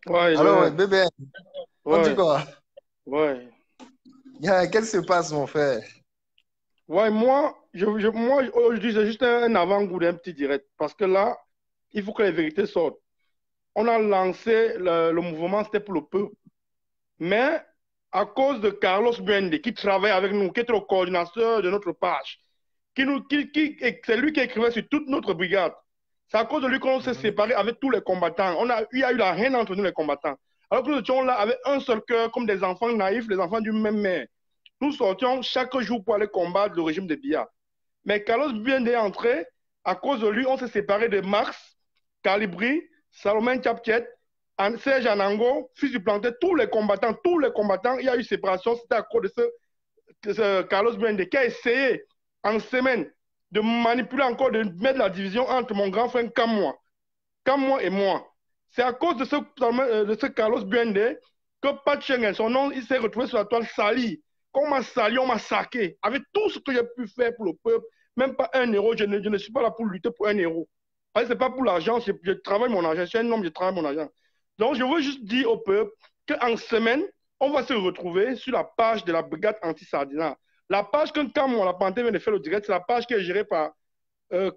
Ouais, Alors, ouais, ouais, bébé, on dit ouais, quoi? ouais. Qu'est-ce qui se passe, mon frère? Ouais, moi aujourd'hui, c'est juste un avant-goût d'un petit direct. Parce que là, il faut que les vérités sortent. On a lancé le mouvement, c'était pour le peuple. Mais à cause de Carlos Buende, qui travaille avec nous, qui est le coordinateur de notre page, c'est lui qui écrivait sur toute notre brigade. C'est à cause de lui qu'on s'est Mhm. séparé avec tous les combattants. Il y a eu la haine entre nous, les combattants. Alors que nous étions là avec un seul cœur, comme des enfants naïfs, les enfants d'une même mère. Nous sortions chaque jour pour aller combattre le régime de Biya. Mais Carlos Buende est entré. À cause de lui, on s'est séparé de Marx, Calibri, Salomon Chapchet, Serge Anango, fils du planté, tous les combattants, il y a eu séparation. C'était à cause de ce Carlos Buende qui a essayé en semaine de manipuler encore, de mettre la division entre mon grand frère Kamwa et moi. C'est à cause de ce Carlos Buende que Pat Schengen, son nom, il s'est retrouvé sur la toile sali. Quand on m'a sali, on m'a saqué. Avec tout ce que j'ai pu faire pour le peuple, même pas 1 euro, je ne suis pas là pour lutter pour 1 euro. Ce n'est pas pour l'argent, je travaille mon argent. Je suis un homme, je travaille mon argent. Donc, je veux juste dire au peuple qu'en semaine, on va se retrouver sur la page de la brigade anti-sardina. La page que Kamwa, la Panthère vient de faire le direct, c'est la page qui est gérée par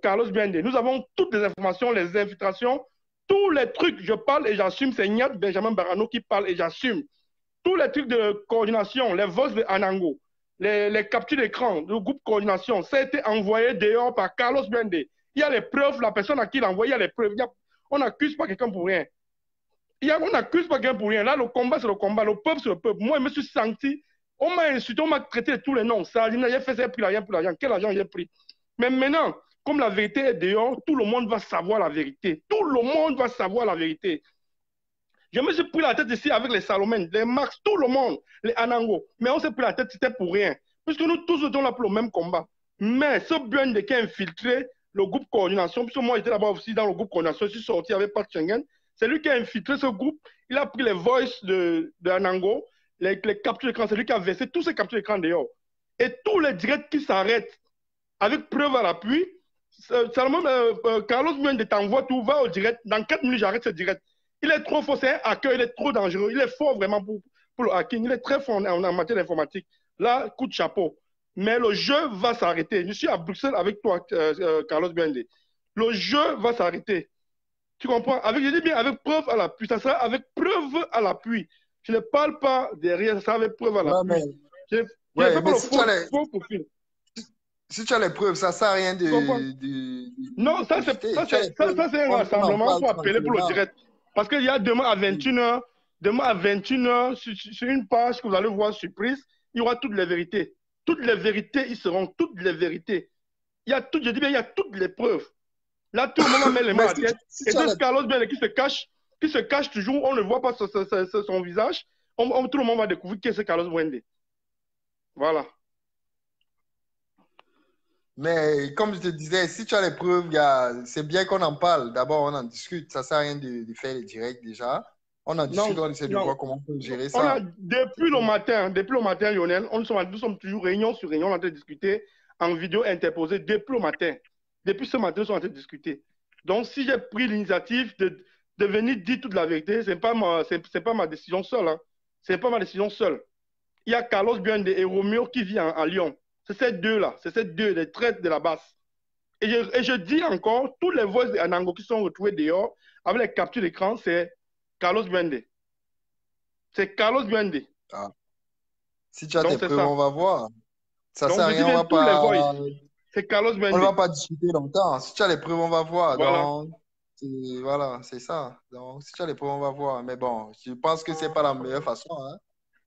Carlos Biende. Nous avons toutes les informations, les infiltrations, tous les trucs. Je parle et j'assume. C'est Niat Benjamin Barano qui parle et j'assume. Tous les trucs de coordination, les votes de Anango, les captures d'écran, le groupe coordination, ça a été envoyé dehors par Carlos Biende. Il y a les preuves, la personne à qui il a envoyé, il y a les preuves. On n'accuse pas quelqu'un pour rien. On n'accuse pas quelqu'un pour rien. Là, le combat, c'est le combat. Le peuple, c'est le peuple. Moi, je me suis senti. On m'a insulté, on m'a traité de tous les noms. Ça, j'ai fait ça, j'ai pris l'argent pour l'argent. Quel argent j'ai pris? Mais maintenant, comme la vérité est dehors, tout le monde va savoir la vérité. Tout le monde va savoir la vérité. Je me suis pris la tête ici avec les Salomon, les Max, tout le monde, les Anango. Mais on s'est pris la tête, c'était pour rien. Puisque nous tous étions là pour le même combat. Mais ce Buende qui a infiltré le groupe coordination, puisque moi j'étais là-bas aussi dans le groupe coordination, je suis sorti avec Pat Schengen, c'est lui qui a infiltré ce groupe. Il a pris les voices de Anango, les captures d'écran, c'est lui qui a versé tous ces captures d'écran dehors. Et tous les directs qui s'arrêtent avec preuve à l'appui, Salomon, Carlos Buende t'envoie tout, va au direct. Dans 4 minutes, j'arrête ce direct. Il est trop fort, c'est un hacker, il est trop dangereux. Il est fort vraiment pour le hacking. Il est très fort en matière d'informatique. Là, coup de chapeau. Mais le jeu va s'arrêter. Je suis à Bruxelles avec toi, Carlos Buende. Le jeu va s'arrêter. Tu comprends? Je dis bien avec preuve à l'appui. Ça sera avec preuve à l'appui. Je ne parle pas derrière, ça sera avec preuve à Ouais, mais, l'appui. Je ne ouais, fais pas mais le faux profil. si tu as les preuves, ça sert à rien Tu comprends? de Non, profiter. Tu as les preuves, c'est un on en rassemblement parle pour appeler pour le tranquillement. direct. Parce qu'il y a demain à 21h, sur une page que vous allez voir surprise, il y aura toutes les vérités. Toutes les vérités, ils seront toutes les vérités. Il y a tout, je dis bien, il y a toutes les preuves. Là, tout le monde va mettre les mains Mais à la tête. si Et tu as ce les... Carlos Bell qui se cache toujours, on ne voit pas son visage. Tout le monde va découvrir qui est ce Carlos Wende. Voilà. Mais comme je te disais, si tu as les preuves, gars, c'est bien qu'on en parle. D'abord, on en discute. Ça sert à rien de faire les directs déjà. On en Non, discute, on essaie de non. voir comment on peut gérer On a, ça. depuis le matin, Lionel, nous sommes toujours réunion sur réunion, on est en train de discuter en vidéo interposée depuis le matin. Depuis ce matin, nous sommes en train de discuter. Donc, si j'ai pris l'initiative de venir dire toute la vérité, ce n'est pas ma décision seule. Hein. Ce n'est pas ma décision seule. Il y a Carlos Buende et Romeo qui vit à Lyon. C'est ces deux-là, c'est ces deux, les traites de la basse. Et je dis encore, tous les voix d'Anango qui sont retrouvés dehors avec les captures d'écran, c'est Carlos Buende. C'est Carlos Buende. Ah. Si tu as tes Donc, c'est preuves, ça. on va voir. Ça sert Donc, à je dis rien, bien tous les voices. C'est Carlos on ne va Mendes. pas discuter longtemps. Si tu as les preuves, on va voir. Voilà. Donc, voilà, c'est ça. Donc, si tu as les preuves, on va voir. Mais bon, je pense que c'est pas la meilleure façon, hein.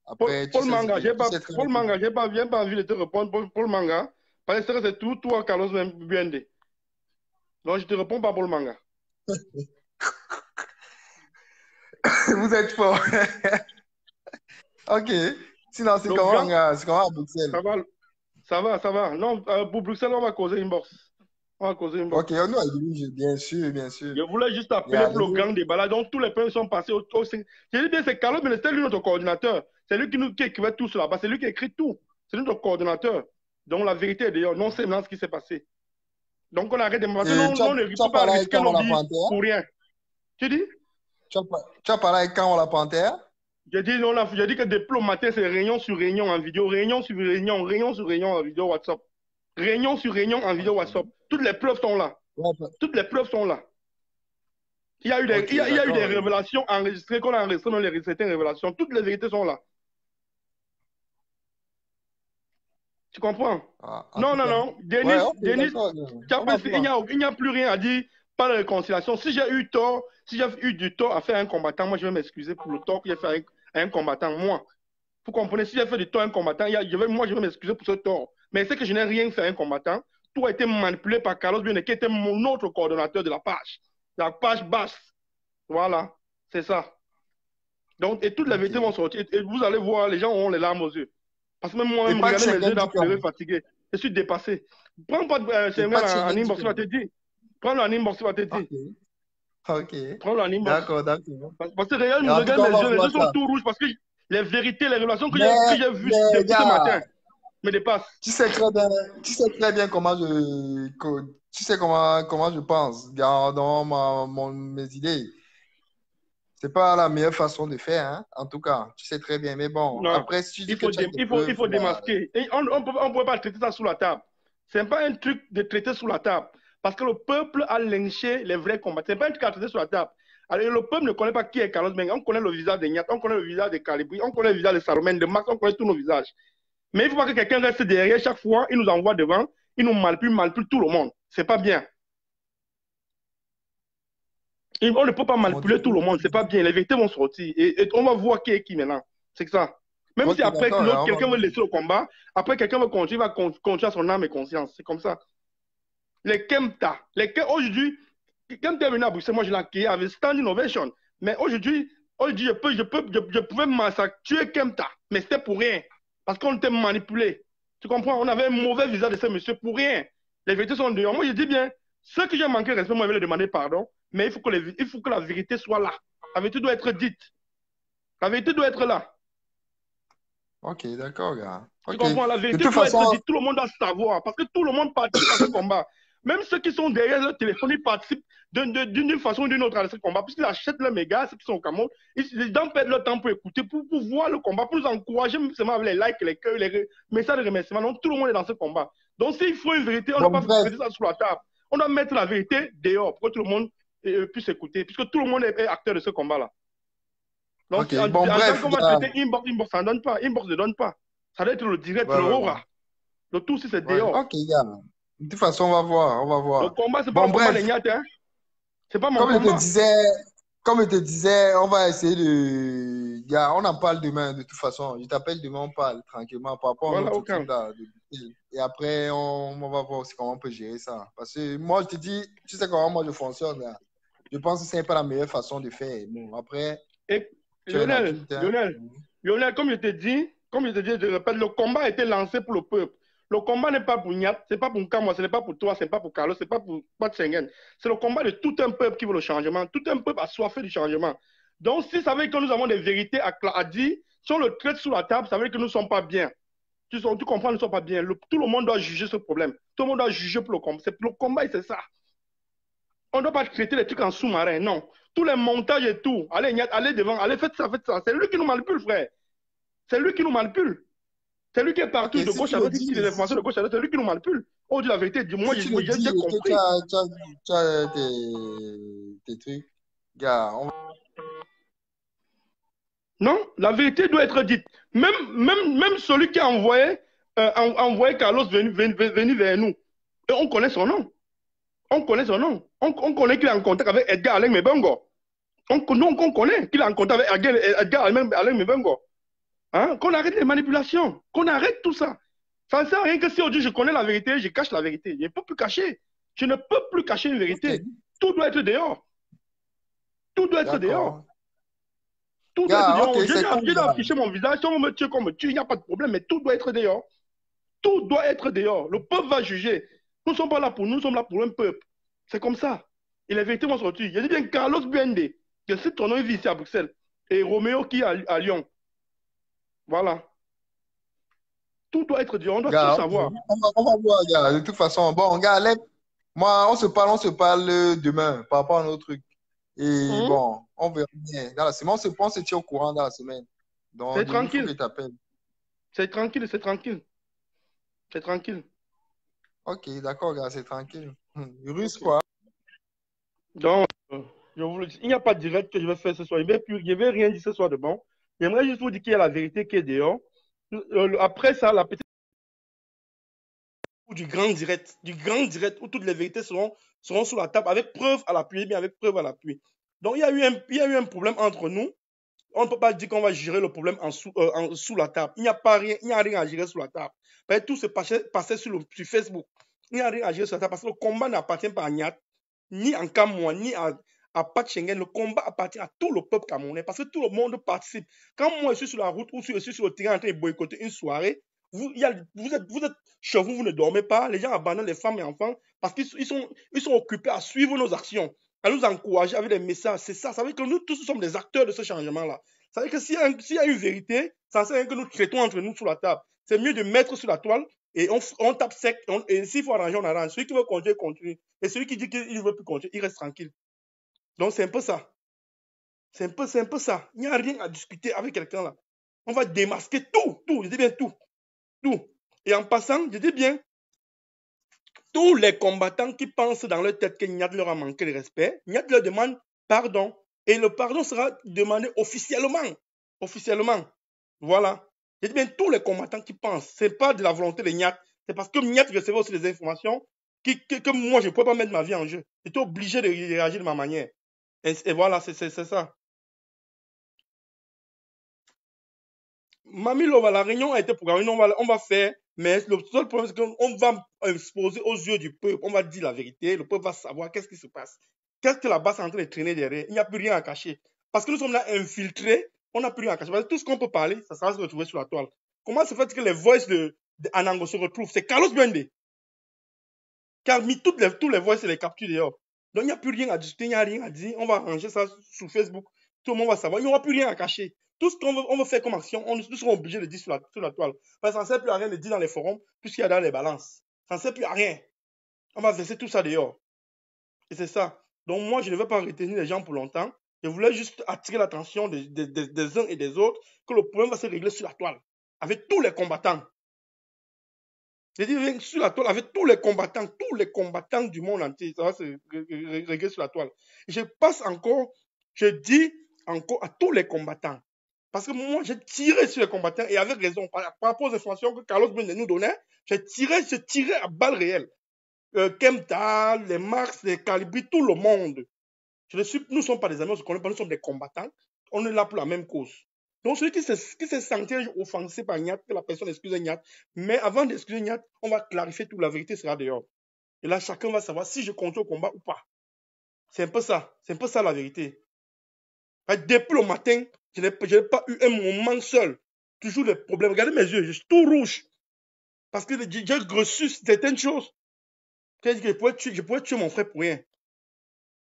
Après, Paul Manga, tu sais très bien Paul Manga, j'ai pas envie de te répondre, Paul Manga, parce que c'est tout toi, Carlos Buende. Donc, je te réponds pas, Paul Manga. que vous êtes fort. OK. Sinon, c'est Le comment, grand, gars? C'est comment à Bruxelles? ça va, ça va, ça va. Non, pour Bruxelles, on va causer une box. On va causer une OK, box. on a bien sûr, bien sûr. Je voulais juste Il y appeler a pour le grand débat là. Donc, tous les points sont passés Je dis bien, c'est Carlos Mendes, c'est lui notre coordinateur. C'est lui qui écrivait tout sur la base. C'est lui qui écrit tout. C'est notre coordinateur. Donc, la vérité est d'ailleurs, non, c'est ce qui s'est passé. Donc, on arrête de mentir. Et Non, on ne tu as peut pas parlé avec risquer nos Cameroun la vies Panthère? pour rien. Tu dis? Tu as parlé avec quand la Panthère? J'ai dit que depuis le matin, c'est réunion sur réunion en vidéo, réunion sur réunion, réunion sur réunion en vidéo WhatsApp. Réunion sur réunion en vidéo WhatsApp. Ok. Toutes les preuves sont là. Ouais, Toutes les preuves sont là. ok, Il y a eu des d'accord. révélations enregistrées qu'on a enregistrées dans certaines révélations. Toutes les vérités sont là. Tu comprends? Ah, en Non, tout non, cas. non. Ouais, Denis, ok, Denis, d'accord. On va voir. il n'y a plus rien à dire. Pas de réconciliation. Si j'ai eu tort, si j'ai eu du tort à faire un combattant, moi, je vais m'excuser pour le tort que j'ai fait à un combattant. Moi, vous comprenez, si j'ai fait du tort à un combattant, moi, je vais m'excuser pour ce tort. Mais c'est que je n'ai rien fait à un combattant. Tout a été manipulé par Carlos Bione, qui était mon autre coordonnateur de la page basse. Voilà, c'est ça. Donc, et toutes les vérités vont Ok. sortir. Et vous allez voir, les gens auront les larmes aux yeux. Parce que même Et moi-même, pas de regardez mes yeux Schengen là, du pleurer, Cameroun. fatigué. Je suis dépassé. Prends pas de Et pas Schengen de en Schengen du inbox, il va te Cameroun. dire. Prends-le en inbox, il va te dire. Ok. Ok. Prends-le en inbox. D'accord, d'accord. Parce que regarde, Et en tout regarde cas, on va mes voir yeux sont ça. tout rouges parce que les vérités, les révélations que Mais, j'ai vues mais, depuis ce gars, matin me dépassent. tu sais très bien, tu sais très bien tu sais comment je pense dans mes idées. C'est pas la meilleure façon de faire, hein, en tout cas. Tu sais très bien. Mais bon, Non, après, si tu dis que tu as des il preuves, faut là, démasquer. Et on ne peut pas traiter ça sous la table. Ce n'est pas un truc de traiter sous la table. Parce que le peuple a lynché les vrais combats. Ce n'est pas un truc à traiter sous la table. Alors, le peuple ne connaît pas qui est Carlos Menga. On connaît le visage de Niat, on connaît le visage de Calibri, on connaît le visage de Salomon, de Max, on connaît tous nos visages. Mais il ne faut pas que quelqu'un reste derrière chaque fois, il nous envoie devant, il nous manipule tout le monde. Ce n'est pas bien. On ne peut pas mon Dieu. manipuler tout le monde, c'est pas bien. Les vérités vont sortir et on va voir qui est qui maintenant. C'est que ça. Même Ok, si après d'accord, l'autre, on va quelqu'un veut voir. laisser le combat, après quelqu'un va continuer, il va continuer à son âme et conscience. C'est comme ça. Les Kemta, aujourd'hui, Kemta est venu à Bruxelles, moi je l'ai accueilli avec Stand Innovation. Mais aujourd'hui je pouvais massacrer Kemta, mais c'était pour rien. Parce qu'on était manipulé. Tu comprends? On avait un mauvais visage de ce monsieur pour rien. Les vérités sont dehors. Moi je dis bien, ceux que j'ai manqué de respect, moi je vais leur demander pardon, mais il faut que la vérité soit là. La vérité doit être dite. La vérité doit être là. Ok, d'accord, gars. Tu Ok. comprends? La De vérité toute doit façon, être dite. Tout le monde doit savoir. Parce que tout le monde participe à ce combat. Même ceux qui sont derrière le téléphone, ils participent d'une façon ou d'une autre à ce combat. Puisqu'ils achètent les mégas, ceux qui sont au Cameroun, ils doivent perdre leur temps pour écouter, pour voir le combat, pour nous encourager, même seulement avec les likes, les cœurs, les messages de remerciement. Donc, tout le monde est dans ce combat. Donc, s'il faut une vérité, on ne bon, doit pas bref. mettre ça sur la table. On doit mettre la vérité dehors pour que tout le monde puisse écouter. Puisque tout le monde est acteur de ce combat-là. Donc, Ok, en bon, tant bref, qu'on va gars. traiter inbox, ça ne donne pas. Inbox ne donne pas. Ça doit être le direct, Ouais, le ouais, aura. ouais. Le tout, si c'est Ouais, dehors. ok, gars. De toute façon, on va voir, on va Le voir. combat, c'est pas Bon, le combat des bref, Nyat, hein. C'est pas mon comme je te combat. disais, on va essayer de. Gars, on en parle demain, de toute façon. Je t'appelle demain, on parle tranquillement par rapport à Voilà, notre truc aucun. là. Et après, on va voir aussi comment on peut gérer ça. Parce que moi, je te dis, tu sais comment moi je fonctionne, là. Je pense que ce n'est pas la meilleure façon de faire. Bon, après, Et tu es un Lionel, adulte, hein. Lionel, comme je te dis, je répète, le combat a été lancé pour le peuple. Le combat n'est pas pour Nyat, c'est pas pour Nkamwa, ce n'est pas pour toi, ce n'est pas pour Carlos, ce n'est pas pour Schengen. C'est le combat de tout un peuple qui veut le changement. Tout un peuple assoiffé du changement. Donc, si ça veut dire que nous avons des vérités à dire, si on le traite sous la table, ça veut dire que nous ne sommes pas bien. Tu comprends, nous ne sommes pas bien. Tout le monde doit juger ce problème. Tout le monde doit juger pour le combat. Le combat, c'est ça. On ne doit pas traiter les trucs en sous-marin, non. Tous les montages et tout. Allez, allez devant, allez, faites ça, faites ça. C'est lui qui nous manipule, frère. C'est lui qui nous manipule. C'est lui qui est Ok, partout de si tu gauche à le droite, qui dis, tire des informations de gauche à droite. C'est lui qui nous manipule. On dit la vérité. Moi, si tu le dis j'ai et que compris. tu as tes trucs, gars, Non, la vérité doit être dite. Même celui qui a envoyé Carlos venir vers nous. Et on connaît son nom. On connaît son nom. On connaît qu'il est en contact avec Edgar Alain Mebengo. On connaît qu'il est en contact avec Edgar Alain Mebengo. Hein? Qu'on arrête les manipulations, qu'on arrête tout ça. Ça ne sert à rien que si aujourd'hui je connais la vérité, je cache la vérité. Je ne peux plus cacher. Je ne peux plus cacher une ok, vérité. Tout doit être dehors. Tout doit être dehors. d'accord. Tout doit être Gars, ok, dehors. c'est cool, J'ai gars. affiché mon visage. Si on me tue, qu'on me tue, il n'y a pas de problème, mais tout doit être dehors. Tout doit être dehors. Le peuple va juger. Nous ne sommes pas là pour nous, nous sommes là pour un peuple. C'est comme ça. Et les vérités vont sortir. Je dis bien Carlos Biende, que c'est ton nom est ici à Bruxelles. Et Roméo qui est à Lyon. Voilà. Tout doit être dehors. On doit tout Gars, ok. savoir. On va voir, gars. De toute façon, bon, gars, moi, on se parle demain par rapport à nos trucs. Et Hum, bon, on verra bien. Dans la semaine, on se tient au courant dans la semaine. C'est Donc, demain, il faut que tranquille. tu appelles. C'est tranquille, c'est tranquille. C'est tranquille. Ok, d'accord, gars, c'est tranquille. Russe, Ok. quoi. Donc, je vous le dis, il n'y a pas de direct que je vais faire ce soir. Je vais rien dire ce soir de bon. J'aimerais juste vous dire qu'il y a la vérité qui est dehors. Après ça, la petite du grand direct où toutes les vérités seront sur la table avec preuve à l'appui, bien avec preuve à l'appui. Donc, il y a eu un problème entre nous. On ne peut pas dire qu'on va gérer le problème sous la table. Il n'y a rien à gérer sous la table. Parce que tout se passait sur Facebook. Il n'y a rien à gérer sur la table parce que le combat n'appartient pas à Niat, ni en Cameroun, ni à Pat Schengen. Le combat appartient à tout le peuple camerounais parce que tout le monde participe. Quand moi je suis sur la route ou je suis sur le terrain en train de boycotter une soirée, vous êtes chez vous, vous ne dormez pas. Les gens abandonnent les femmes et enfants parce qu'ils sont occupés à suivre nos actions, à nous encourager avec des messages. C'est ça. Ça veut dire que nous tous nous sommes des acteurs de ce changement-là. Ça veut dire que s'il y a une vérité, ça sert à rien que nous traitons entre nous sur la table. C'est mieux de mettre sur la toile et on tape sec. Et s'il faut arranger, on arrange. Celui qui veut continuer, continue. Et celui qui dit qu'il ne veut plus continuer, il reste tranquille. Donc c'est un peu ça. C'est un peu ça. Il n'y a rien à discuter avec quelqu'un là. On va démasquer tout, je dis bien tout. Et en passant, je dis bien, tous les combattants qui pensent dans leur tête que Niad leur a manqué de respect, Niad leur demande pardon. Et le pardon sera demandé officiellement. Officiellement. Voilà. Je dis bien tous les combattants qui pensent. Ce n'est pas de la volonté de Niad. C'est parce que Niad recevait aussi des informations que moi, je ne pouvais pas mettre ma vie en jeu. J'étais obligé de réagir de ma manière. Et voilà, c'est ça. Mamie Lova, la réunion a été programmée, on va faire, mais le seul problème, c'est qu'on va exposer aux yeux du peuple, on va dire la vérité, le peuple va savoir qu'est-ce qui se passe. Qu'est-ce que la base est en train de traîner derrière. Il n'y a plus rien à cacher. Parce que nous sommes là infiltrés, on n'a plus rien à cacher. Parce que tout ce qu'on peut parler, ça sera se retrouver sur la toile. Comment se fait que les voices de Anango se retrouvent? C'est Carlos Bende qui a mis tous les voices et les captures dehors. Donc il n'y a plus rien à discuter, il n'y a rien à dire. On va arranger ça sur Facebook. Tout le monde va savoir. Il n'y aura plus rien à cacher. Tout ce on veut faire comme action, nous serons obligés de dire sur la toile. Parce que ça ne sert plus à rien de dire dans les forums, puisqu'il y a dans les balances. Ça ne sert plus à rien. On va verser tout ça dehors. Et c'est ça. Donc moi, je ne vais pas retenir les gens pour longtemps. Je voulais juste attirer l'attention des uns et des autres que le problème va se régler sur la toile. Avec tous les combattants. J'ai dit, sur la toile, avec tous les combattants du monde entier, ça va se régler sur la toile. Je passe encore, je dis encore à tous les combattants. Parce que moi, j'ai tiré sur les combattants et avec raison, par rapport aux informations que Carlos Bende nous donnait, j'ai tiré à balles réelles. Kemta, les Marx, les Calibri, tout le monde. Nous ne sommes pas des amis, on se connaît pas, nous sommes des combattants. On est là pour la même cause. Donc, celui qui s'est senti offensé par Niat, que la personne excuse Niat, mais avant d'excuser Niat, on va clarifier tout, la vérité sera dehors. Et là, chacun va savoir si je continue au combat ou pas. C'est un peu ça la vérité. Depuis le matin, je n'ai pas eu un moment seul. Toujours des problèmes. Regardez mes yeux, je suis tout rouge. Parce que j'ai reçu certaines choses. Je pouvais tuer mon frère pour rien.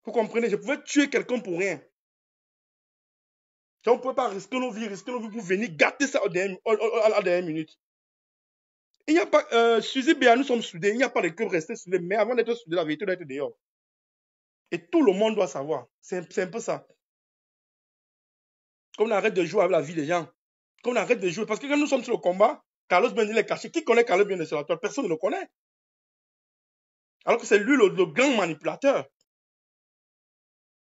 Vous comprenez? Je pouvais tuer quelqu'un pour rien. On ne peut pas risquer nos vies pour venir gâter ça à la dernière minute. Il n'y a pas, Suzy Béa, nous sommes soudés, il n'y a pas de que rester soudés, mais avant d'être soudés, la vérité doit être dehors. Et tout le monde doit savoir. C'est un peu ça. Qu'on arrête de jouer avec la vie des gens. Qu'on arrête de jouer. Parce que quand nous sommes sur le combat, Carlos Bende est caché. Qui connaît Carlos Bende sur la toile? Personne ne le connaît. Alors que c'est lui le grand manipulateur.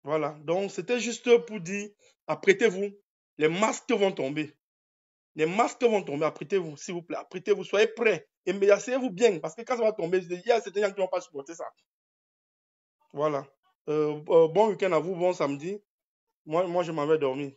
Voilà. Donc, c'était juste pour dire, apprêtez-vous. Les masques vont tomber. Les masques vont tomber, apprêtez-vous, s'il vous plaît, apprêtez-vous, soyez prêts. Et asseyez-vous bien, parce que quand ça va tomber, il y a certains gens qui ne vont pas supporter ça. Voilà. Bon week-end à vous, bon samedi. Moi je m'en vais dormir.